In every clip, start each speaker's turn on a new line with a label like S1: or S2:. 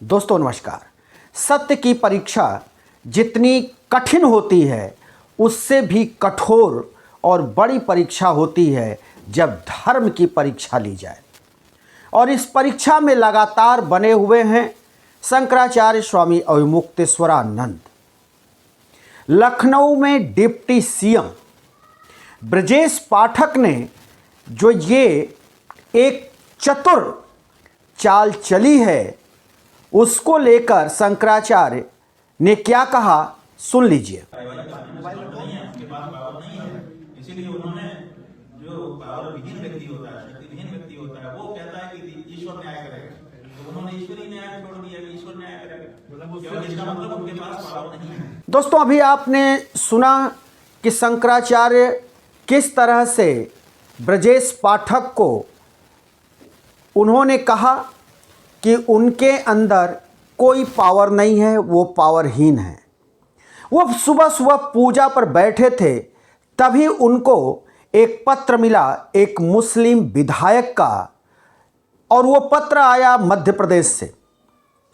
S1: दोस्तों नमस्कार। सत्य की परीक्षा जितनी कठिन होती है उससे भी कठोर और बड़ी परीक्षा होती है जब धर्म की परीक्षा ली जाए। और इस परीक्षा में लगातार बने हुए हैं शंकराचार्य स्वामी अविमुक्तेश्वरानंद। लखनऊ में डिप्टी सीएम ब्रजेश पाठक ने जो ये एक चतुर चाल चली है उसको लेकर शंकराचार्य ने क्या कहा, सुन लीजिए।
S2: इसीलिए उन्होंने जो पावर विहीन व्यक्ति होता है, शक्तिहीन व्यक्ति होता है, वो कहता है कि ईश्वर न्याय करेगा, तो उन्होंने ईश्वरीय न्याय छोड़ दिया कि ईश्वर न्याय करेगा, क्योंकि इसका मतलब उनके पास पावर नहीं है।
S1: दोस्तों अभी आपने सुना कि शंकराचार्य किस तरह से ब्रजेश पाठक को उन्होंने कहा कि उनके अंदर कोई पावर नहीं है, वो पावरहीन है। वो सुबह सुबह पूजा पर बैठे थे, तभी उनको एक पत्र मिला एक मुस्लिम विधायक का, और वो पत्र आया मध्य प्रदेश से।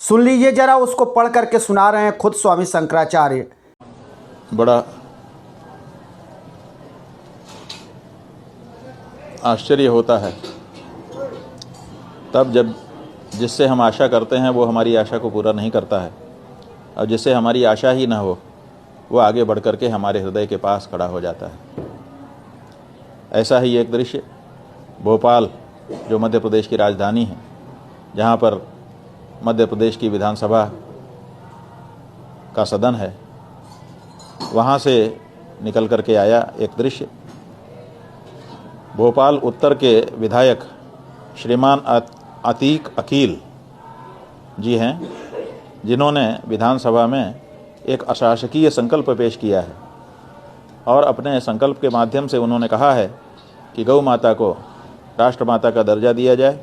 S1: सुन लीजिए जरा, उसको पढ़ करके सुना रहे हैं खुद स्वामी शंकराचार्य।
S3: बड़ा आश्चर्य होता है तब जब जिससे हम आशा करते हैं वो हमारी आशा को पूरा नहीं करता है, और जिससे हमारी आशा ही ना हो वो आगे बढ़ कर के हमारे हृदय के पास खड़ा हो जाता है। ऐसा ही एक दृश्य भोपाल, जो मध्य प्रदेश की राजधानी है, जहाँ पर मध्य प्रदेश की विधानसभा का सदन है, वहाँ से निकल कर के आया एक दृश्य। भोपाल उत्तर के विधायक श्रीमान अतीक अकील जी हैं, जिन्होंने विधानसभा में एक अशासकीय संकल्प पेश किया है, और अपने संकल्प के माध्यम से उन्होंने कहा है कि गौ माता को राष्ट्रमाता का दर्जा दिया जाए,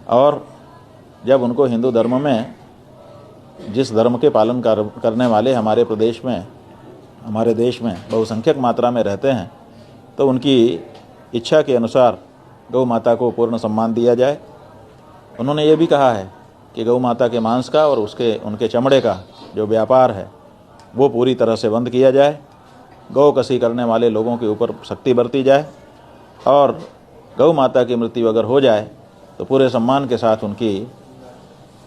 S3: और जब उनको हिंदू धर्म में, जिस धर्म के पालन करने वाले हमारे प्रदेश में, हमारे देश में बहुसंख्यक मात्रा में रहते हैं, तो उनकी इच्छा के अनुसार गौ माता को पूर्ण सम्मान दिया जाए। उन्होंने ये भी कहा है कि गौ माता के मांस का और उनके चमड़े का जो व्यापार है वो पूरी तरह से बंद किया जाए, गौ कसी करने वाले लोगों के ऊपर सख्ती बरती जाए, और गौ माता की मृत्यु अगर हो जाए तो पूरे सम्मान के साथ उनकी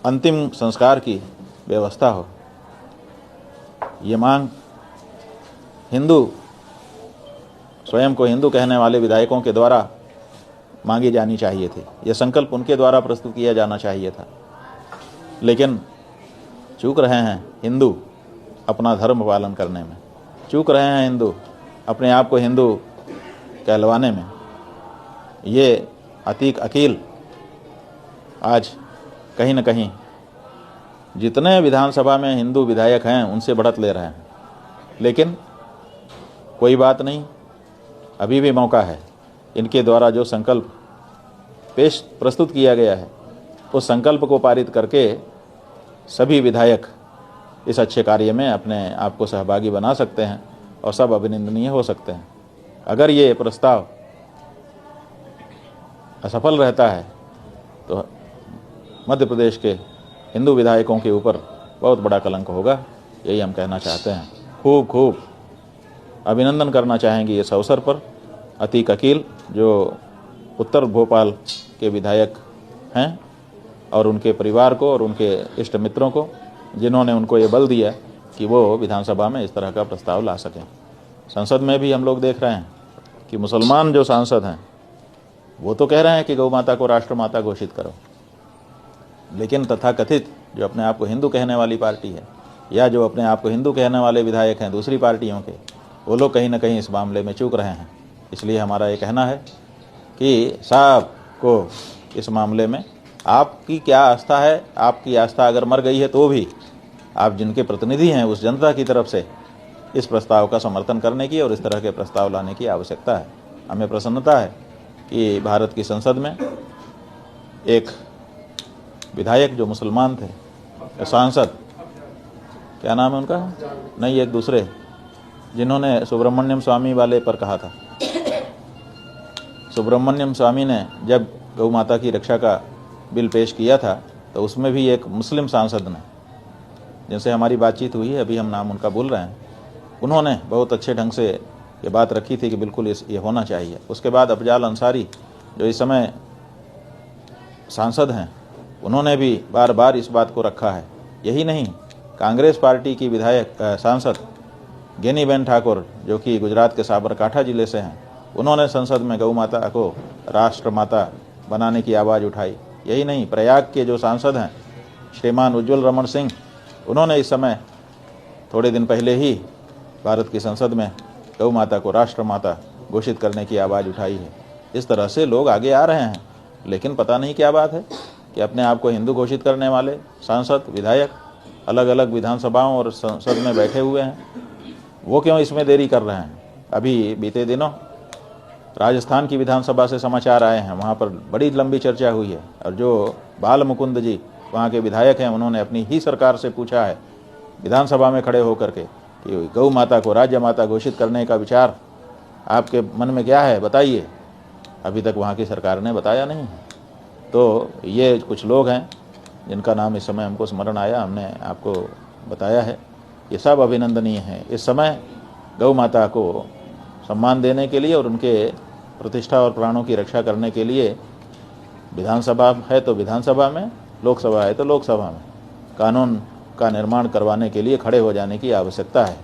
S3: अंतिम संस्कार की व्यवस्था हो। ये मांग हिंदू, स्वयं को हिंदू कहने वाले विधायकों के द्वारा मांगी जानी चाहिए थी। यह संकल्प उनके द्वारा प्रस्तुत किया जाना चाहिए था, लेकिन चूक रहे हैं हिंदू अपना धर्म पालन करने में, चूक रहे हैं हिंदू अपने आप को हिंदू कहलवाने में। ये अतीक अकील आज कहीं न कहीं जितने विधानसभा में हिंदू विधायक हैं उनसे बढ़त ले रहे हैं, लेकिन कोई बात नहीं, अभी भी मौका है। इनके द्वारा जो संकल्प प्रस्तुत किया गया है उस संकल्प को पारित करके सभी विधायक इस अच्छे कार्य में अपने आप को सहभागी बना सकते हैं और सब अभिनंदनीय हो सकते हैं। अगर ये प्रस्ताव असफल रहता है तो मध्य प्रदेश के हिंदू विधायकों के ऊपर बहुत बड़ा कलंक होगा, यही हम कहना चाहते हैं। खूब खूब अभिनंदन करना चाहेंगे इस अवसर पर अतीक अकील, जो उत्तर भोपाल के विधायक हैं, और उनके परिवार को और उनके इष्ट मित्रों को, जिन्होंने उनको ये बल दिया कि वो विधानसभा में इस तरह का प्रस्ताव ला सकें। संसद में भी हम लोग देख रहे हैं कि मुसलमान जो सांसद हैं वो तो कह रहे हैं कि गौ माता को राष्ट्रमाता घोषित करो, लेकिन तथाकथित जो अपने आप को हिंदू कहने वाली पार्टी है, या जो अपने आप को हिंदू कहने वाले विधायक हैं दूसरी पार्टियों के, वो लोग कहीं ना कहीं इस मामले में चूक रहे हैं। इसलिए हमारा ये कहना है कि साहब को इस मामले में आपकी क्या आस्था है, आपकी आस्था अगर मर गई है तो भी आप जिनके प्रतिनिधि हैं उस जनता की तरफ से इस प्रस्ताव का समर्थन करने की और इस तरह के प्रस्ताव लाने की आवश्यकता है। हमें प्रसन्नता है कि भारत की संसद में एक विधायक जो मुसलमान थे, सांसद, क्या नाम है उनका, नहीं एक दूसरे, जिन्होंने सुब्रमण्यम स्वामी वाले पर कहा था। सुब्रमण्यम स्वामी ने जब गौ माता की रक्षा का बिल पेश किया था तो उसमें भी एक मुस्लिम सांसद ने, जिनसे हमारी बातचीत हुई है, अभी हम नाम उनका बोल रहे हैं, उन्होंने बहुत अच्छे ढंग से ये बात रखी थी कि बिल्कुल ये होना चाहिए। उसके बाद अफजाल अंसारी जो इस समय सांसद हैं, उन्होंने भी बार बार इस बात को रखा है। यही नहीं, कांग्रेस पार्टी की विधायक सांसद गेनीबेन ठाकुर, जो कि गुजरात के साबरकांठा जिले से हैं, उन्होंने संसद में गौ माता को राष्ट्र माता बनाने की आवाज़ उठाई। यही नहीं, प्रयाग के जो सांसद हैं श्रीमान उज्ज्वल रमन सिंह, उन्होंने इस समय थोड़े दिन पहले ही भारत की संसद में गौ माता को राष्ट्र माता घोषित करने की आवाज़ उठाई है। इस तरह से लोग आगे आ रहे हैं, लेकिन पता नहीं क्या बात है कि अपने आप को हिंदू घोषित करने वाले सांसद, विधायक अलग अलग विधानसभाओं और संसद में बैठे हुए हैं, वो क्यों इसमें देरी कर रहे हैं। अभी बीते दिनों राजस्थान की विधानसभा से समाचार आए हैं, वहाँ पर बड़ी लंबी चर्चा हुई है, और जो बाल मुकुंद जी वहाँ के विधायक हैं, उन्होंने अपनी ही सरकार से पूछा है विधानसभा में खड़े होकर के कि गौ माता को राज्य माता घोषित करने का विचार आपके मन में क्या है, बताइए। अभी तक वहाँ की सरकार ने बताया नहीं है। तो ये कुछ लोग हैं जिनका नाम इस समय हमको स्मरण आया, हमने आपको बताया है। ये सब अभिनंदनीय हैं। इस समय गौ माता को सम्मान देने के लिए और उनके प्रतिष्ठा और प्राणों की रक्षा करने के लिए विधानसभा है तो विधानसभा में, लोकसभा है तो लोकसभा में कानून का निर्माण करवाने के लिए खड़े हो जाने की आवश्यकता है।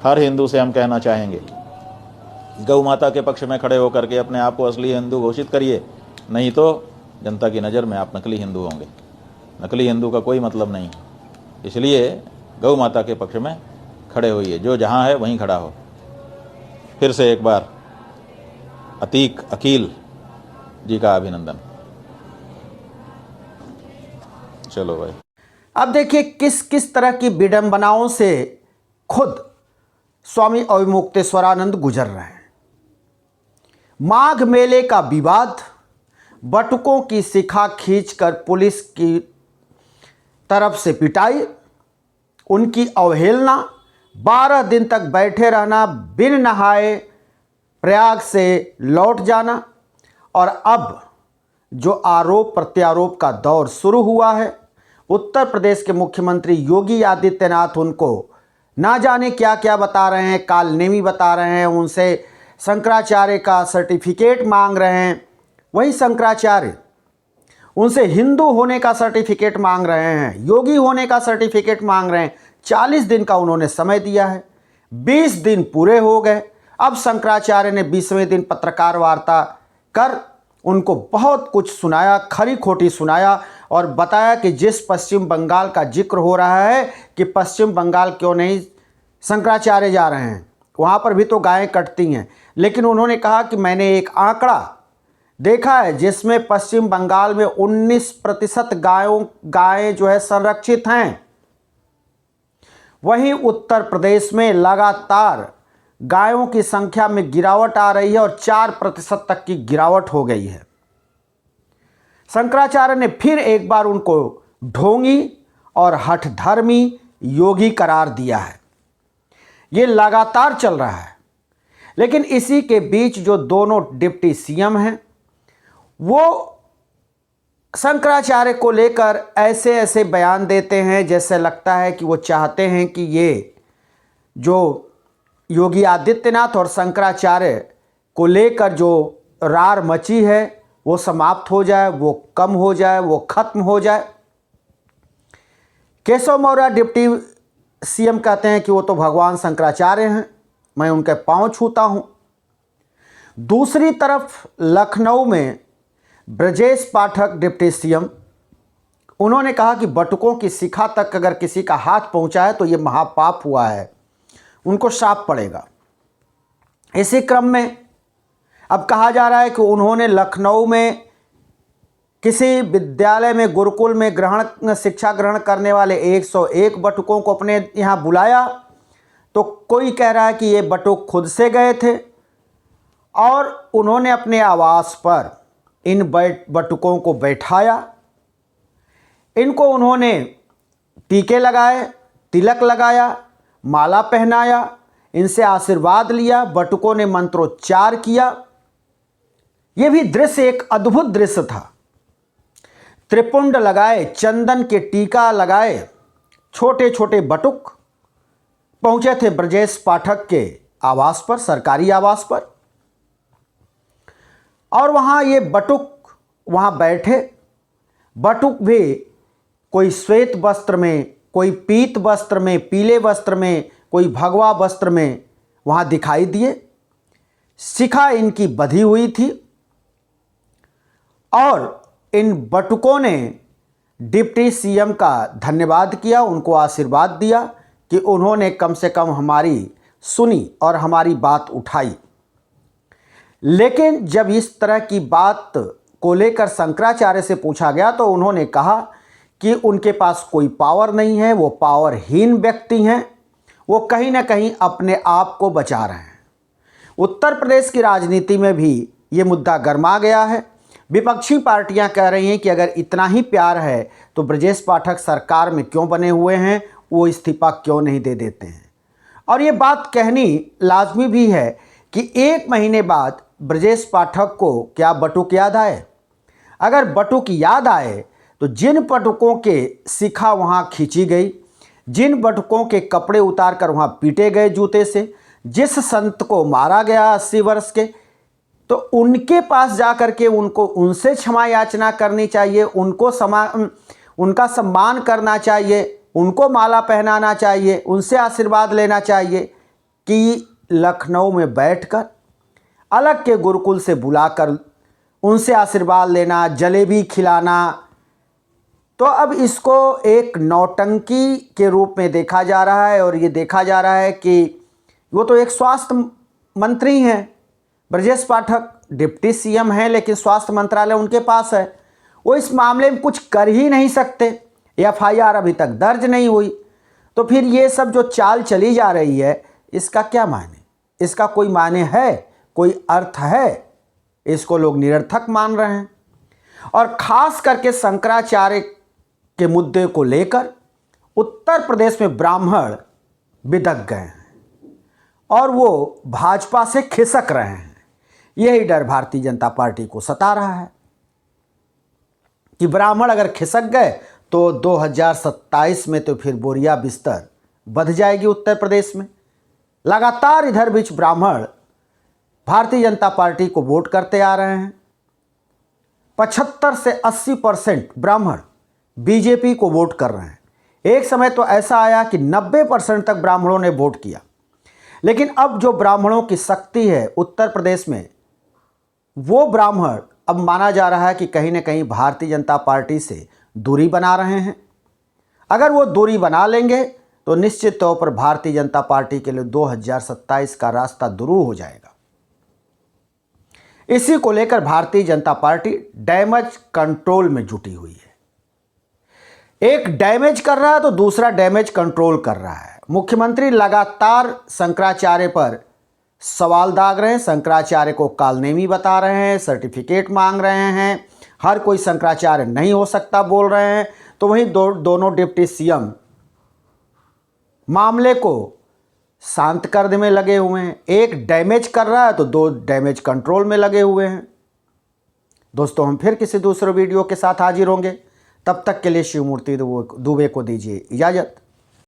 S3: हर हिंदू से हम कहना चाहेंगे, गौ माता के पक्ष में खड़े होकर के अपने आप को असली हिंदू घोषित करिए, नहीं तो जनता की नज़र में आप नकली हिंदू होंगे। नकली हिंदू का कोई मतलब नहीं। इसलिए गौ माता के पक्ष में खड़े होइए, जो जहाँ है वहीं खड़ा हो। फिर से एक बार अतीक अकील जी का अभिनंदन। चलो भाई,
S1: अब देखिए किस किस तरह की विडंबनाओं से खुद स्वामी अविमुक्तेश्वरानंद गुजर रहे हैं। माघ मेले का विवाद, बटुकों की शिखा खींचकर पुलिस की तरफ से पिटाई, उनकी अवहेलना, 12 दिन तक बैठे रहना, बिन नहाए प्रयाग से लौट जाना, और अब जो आरोप प्रत्यारोप का दौर शुरू हुआ है, उत्तर प्रदेश के मुख्यमंत्री योगी आदित्यनाथ उनको ना जाने क्या क्या बता रहे हैं, कालनेमी बता रहे हैं, उनसे शंकराचार्य का सर्टिफिकेट मांग रहे हैं। वही शंकराचार्य उनसे हिंदू होने का सर्टिफिकेट मांग रहे हैं, योगी होने का सर्टिफिकेट मांग रहे हैं। 40 दिन का उन्होंने समय दिया है, 20 दिन पूरे हो गए। अब शंकराचार्य ने 20वें दिन पत्रकार वार्ता कर उनको बहुत कुछ सुनाया, खरी खोटी सुनाया, और बताया कि जिस पश्चिम बंगाल का जिक्र हो रहा है कि पश्चिम बंगाल क्यों नहीं शंकराचार्य जा रहे हैं, वहाँ पर भी तो गायें कटती हैं। लेकिन उन्होंने कहा कि मैंने एक आंकड़ा देखा है जिसमें पश्चिम बंगाल में 19% गायें जो है संरक्षित हैं। वहीं उत्तर प्रदेश में लगातार गायों की संख्या में गिरावट आ रही है और 4% तक की गिरावट हो गई है। शंकराचार्य ने फिर एक बार उनको ढोंगी और हठधर्मी योगी करार दिया है। ये लगातार चल रहा है। लेकिन इसी के बीच जो दोनों डिप्टी सीएम हैं, वो शंकराचार्य को लेकर ऐसे ऐसे बयान देते हैं जैसे लगता है कि वो चाहते हैं कि ये जो योगी आदित्यनाथ और शंकराचार्य को लेकर जो रार मची है वो समाप्त हो जाए, वो कम हो जाए, वो खत्म हो जाए। केशव मौर्य डिप्टी सीएम कहते हैं कि वो तो भगवान शंकराचार्य हैं, मैं उनके पांव छूता हूं। दूसरी तरफ लखनऊ में ब्रजेश पाठक डिप्टी सीएम, उन्होंने कहा कि बटुकों की शिखा तक अगर किसी का हाथ पहुंचा है तो ये महापाप हुआ है, उनको श्राप पड़ेगा। इसी क्रम में अब कहा जा रहा है कि उन्होंने लखनऊ में किसी विद्यालय में, गुरुकुल में शिक्षा ग्रहण करने वाले 101 बटुकों को अपने यहाँ बुलाया, तो कोई कह रहा है कि ये बटुक खुद से गए थे और उन्होंने अपने आवास पर इन बटुकों को बैठाया, इनको उन्होंने टीके लगाए, तिलक लगाया, माला पहनाया, इनसे आशीर्वाद लिया, बटुकों ने मंत्रोच्चार किया। यह भी दृश्य एक अद्भुत दृश्य था। त्रिपुंड लगाए, चंदन के टीका लगाए, छोटे छोटे बटुक पहुंचे थे ब्रजेश पाठक के आवास पर, सरकारी आवास पर। और वहाँ ये बटुक वहाँ बैठे। बटुक भी कोई श्वेत वस्त्र में, कोई पीत वस्त्र में, पीले वस्त्र में, कोई भगवा वस्त्र में वहाँ दिखाई दिए। शिखा इनकी बधी हुई थी और इन बटुकों ने डिप्टी सीएम का धन्यवाद किया, उनको आशीर्वाद दिया कि उन्होंने कम से कम हमारी सुनी और हमारी बात उठाई। लेकिन जब इस तरह की बात को लेकर शंकराचार्य से पूछा गया तो उन्होंने कहा कि उनके पास कोई पावर नहीं है, वो पावरहीन व्यक्ति हैं, वो कहीं ना कहीं अपने आप को बचा रहे हैं। उत्तर प्रदेश की राजनीति में भी ये मुद्दा गर्मा गया है। विपक्षी पार्टियां कह रही हैं कि अगर इतना ही प्यार है तो ब्रजेश पाठक सरकार में क्यों बने हुए हैं, वो इस्तीफा क्यों नहीं दे देते हैं। और ये बात कहनी लाजमी भी है कि 1 महीने बाद ब्रजेश पाठक को क्या बटुक याद आए। अगर बटुक याद आए तो जिन बटुकों के शिखा वहाँ खींची गई, जिन बटुकों के कपड़े उतार कर वहाँ पीटे गए जूते से, जिस संत को मारा गया 80 वर्ष के, तो उनके पास जा कर के उनसे क्षमा याचना करनी चाहिए, उनका सम्मान करना चाहिए, उनको माला पहनाना चाहिए, उनसे आशीर्वाद लेना चाहिए कि लखनऊ में बैठकर अलग के गुरुकुल से बुलाकर उनसे आशीर्वाद लेना, जलेबी खिलाना। तो अब इसको एक नौटंकी के रूप में देखा जा रहा है और ये देखा जा रहा है कि वो तो एक स्वास्थ्य मंत्री हैं, ब्रजेश पाठक डिप्टी सीएम हैं, लेकिन स्वास्थ्य मंत्रालय उनके पास है, वो इस मामले में कुछ कर ही नहीं सकते। एफआईआर अभी तक दर्ज नहीं हुई। तो फिर ये सब जो चाल चली जा रही है, इसका क्या माने? इसका कोई माने है, कोई अर्थ है? इसको लोग निरर्थक मान रहे हैं। और खास करके शंकराचार्य के मुद्दे को लेकर उत्तर प्रदेश में ब्राह्मण बिदक गए हैं और वो भाजपा से खिसक रहे हैं। यही डर भारतीय जनता पार्टी को सता रहा है कि ब्राह्मण अगर खिसक गए तो 2027 में तो फिर बोरिया बिस्तर बंध जाएगी उत्तर प्रदेश में। लगातार इधर बीच ब्राह्मण भारतीय जनता पार्टी को वोट करते आ रहे हैं। 75 से 80% ब्राह्मण बीजेपी को वोट कर रहे हैं। एक समय तो ऐसा आया कि 90% तक ब्राह्मणों ने वोट किया। लेकिन अब जो ब्राह्मणों की शक्ति है उत्तर प्रदेश में, वो ब्राह्मण अब माना जा रहा है कि कहीं ना कहीं भारतीय जनता पार्टी से दूरी बना रहे हैं। अगर वो दूरी बना लेंगे तो निश्चित तौर पर भारतीय जनता पार्टी के लिए 2027 का रास्ता दुरूह हो जाएगा। इसी को लेकर Bharatiya Janata party damage control में जुटी हुई है। एक डैमेज कर रहा है तो दूसरा डैमेज कंट्रोल कर रहा है। मुख्यमंत्री लगातार शंकराचार्य पर सवाल दाग रहे हैं, शंकराचार्य को कालनेमी बता रहे हैं, सर्टिफिकेट मांग रहे हैं, हर कोई शंकराचार्य नहीं हो सकता बोल रहे हैं। तो वहीं दोनों डिप्टी सीएम मामले को शांत करने में लगे हुए हैं। एक डैमेज कर रहा है तो 2 डैमेज कंट्रोल में लगे हुए हैं। दोस्तों, हम फिर किसी दूसरे वीडियो के साथ हाजिर होंगे। तब तक के लिए शिवमूर्ति दुबे को दीजिए इजाज़त।